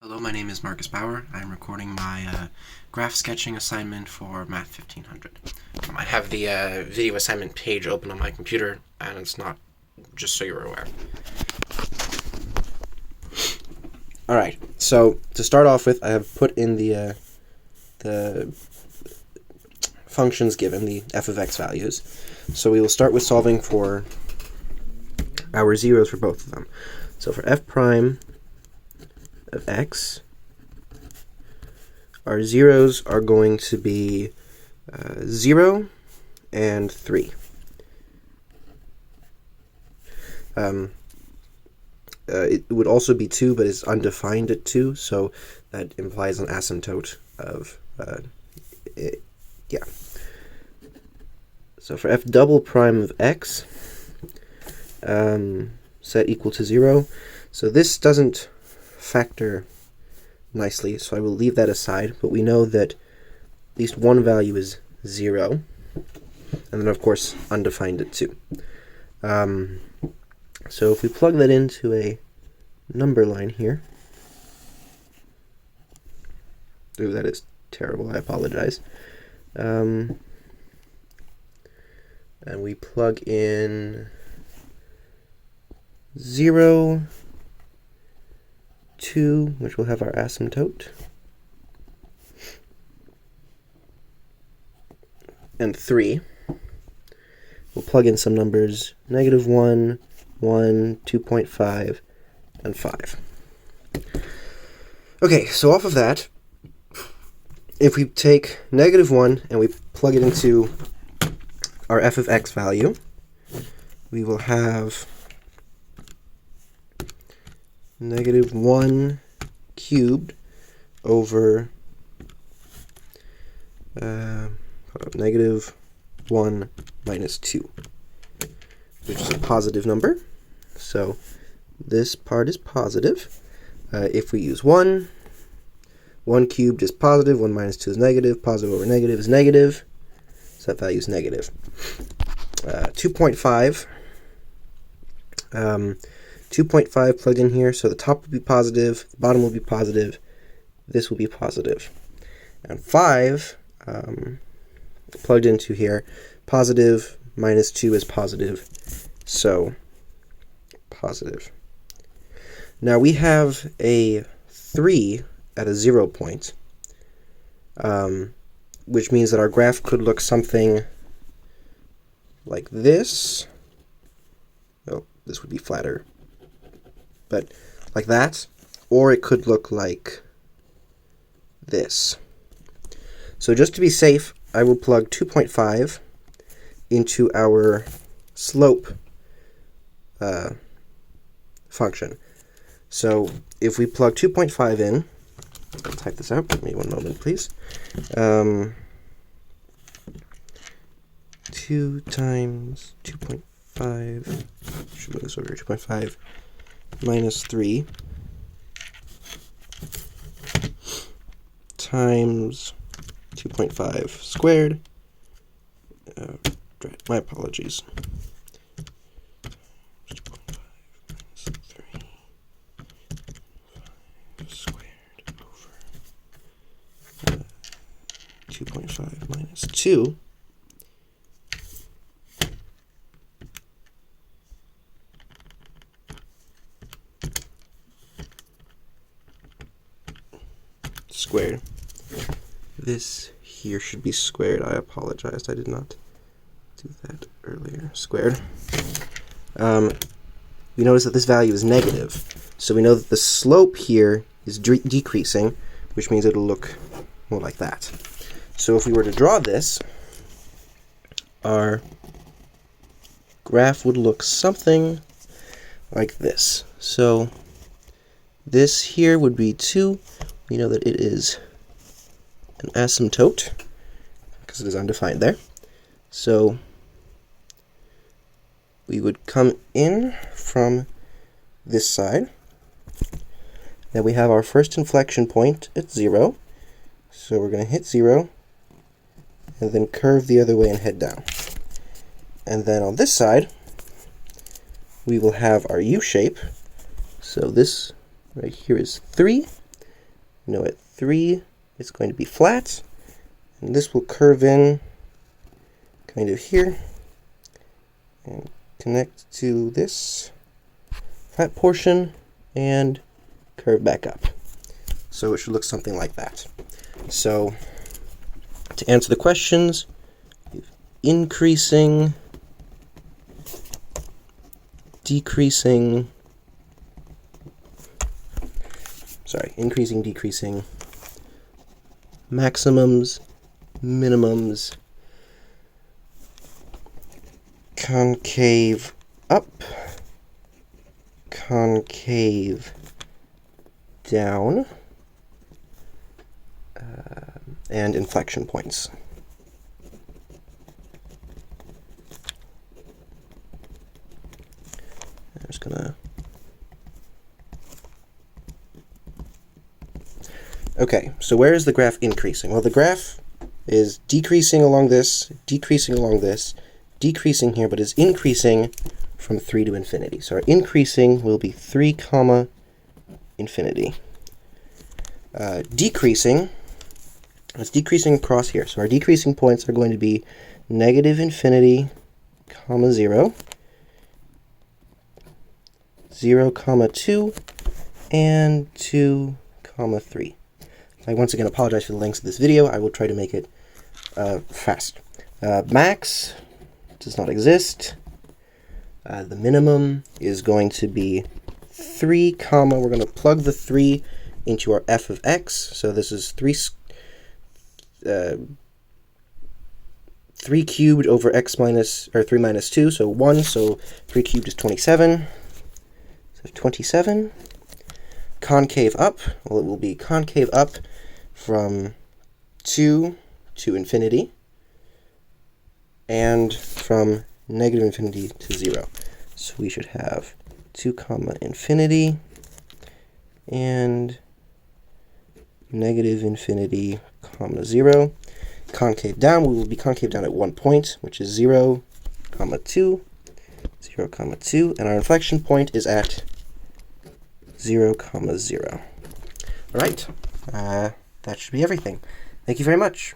Hello, my name is Marcus Bauer. I'm recording my graph sketching assignment for Math 1500. I have the video assignment page open on my computer, and it's not, just so you're aware. Alright, so to start off with, I have put in the functions given, the f of x values. So we will start with solving for our zeros for both of them. So for f prime of x, our zeros are going to be 0 and 3. It would also be 2, but it's undefined at 2, so that implies an asymptote of, yeah. So for f double prime of x, set equal to 0. So this doesn't factor nicely, so I will leave that aside, but we know that at least one value is 0, and then of course undefined at 2. So if we plug that into a number line here, ooh, that is terrible, I apologize, and we plug in 0, 2, which will have our asymptote, and 3. We'll plug in some numbers, -1, 1, 2.5, and 5. Okay, so off of that, if we take -1 and we plug it into our f of x value, we will have -1 cubed over -1 minus 2, which is a positive number. So this part is positive. If we use 1 cubed is positive, 1 minus 2 is negative, positive over negative is negative, so that value is negative. 2.5, 2.5 plugged in here, so the top will be positive, the bottom will be positive, this will be positive. And 5 plugged into here, positive minus 2 is positive, so positive. Now we have a 3 at a 0 point, which means that our graph could look something like this. Oh, this would be flatter, but like that, or it could look like this. So just to be safe, I will plug 2.5 into our slope function. So if we plug 2.5 in, I'll type this out, give me one moment please. 2 times 2.5, should move this over, 2.5 minus 3 times 2.5 squared, my apologies, 2.5 minus 3 squared over 2.5 minus 2, squared. This here should be squared. I apologize. I did not do that earlier. Squared. We notice that this value is negative. So we know that the slope here is decreasing, which means it'll look more like that. So if we were to draw this, our graph would look something like this. So this here would be 2. We know that it is an asymptote, because it is undefined there. So we would come in from this side. Then we have our first inflection point at 0. So we're going to hit 0, and then curve the other way and head down. And then on this side, we will have our U shape. So this right here is 3, We know at 3 it's going to be flat, and this will curve in kind of here and connect to this flat portion and curve back up. So it should look something like that. So to answer the questions, increasing, decreasing, decreasing, maximums, minimums, concave up, concave down, and inflection points. I'm just gonna... Okay, so where is the graph increasing? Well, the graph is decreasing along this, decreasing along this, decreasing here, but is increasing from 3 to infinity. So our increasing will be 3 comma infinity. Decreasing, it's decreasing across here. So our decreasing points are going to be negative infinity, comma 0, 0, comma 2, and 2, comma 3. I once again apologize for the length of this video. I will try to make it fast. Max does not exist. The minimum is going to be 3 comma, we're going to plug the 3 into our f of x. So this is 3 cubed over x minus, or 3 minus 2, so 1, so 3 cubed is 27. So 27. Concave up, well, it will be concave up from 2 to infinity, and from negative infinity to 0. So we should have 2 comma infinity, and negative infinity, comma 0. Concave down, we will be concave down at 1 point, which is 0, comma 2, 0, comma 2, and our inflection point is at 0, comma 0. All right, that should be everything. Thank you very much.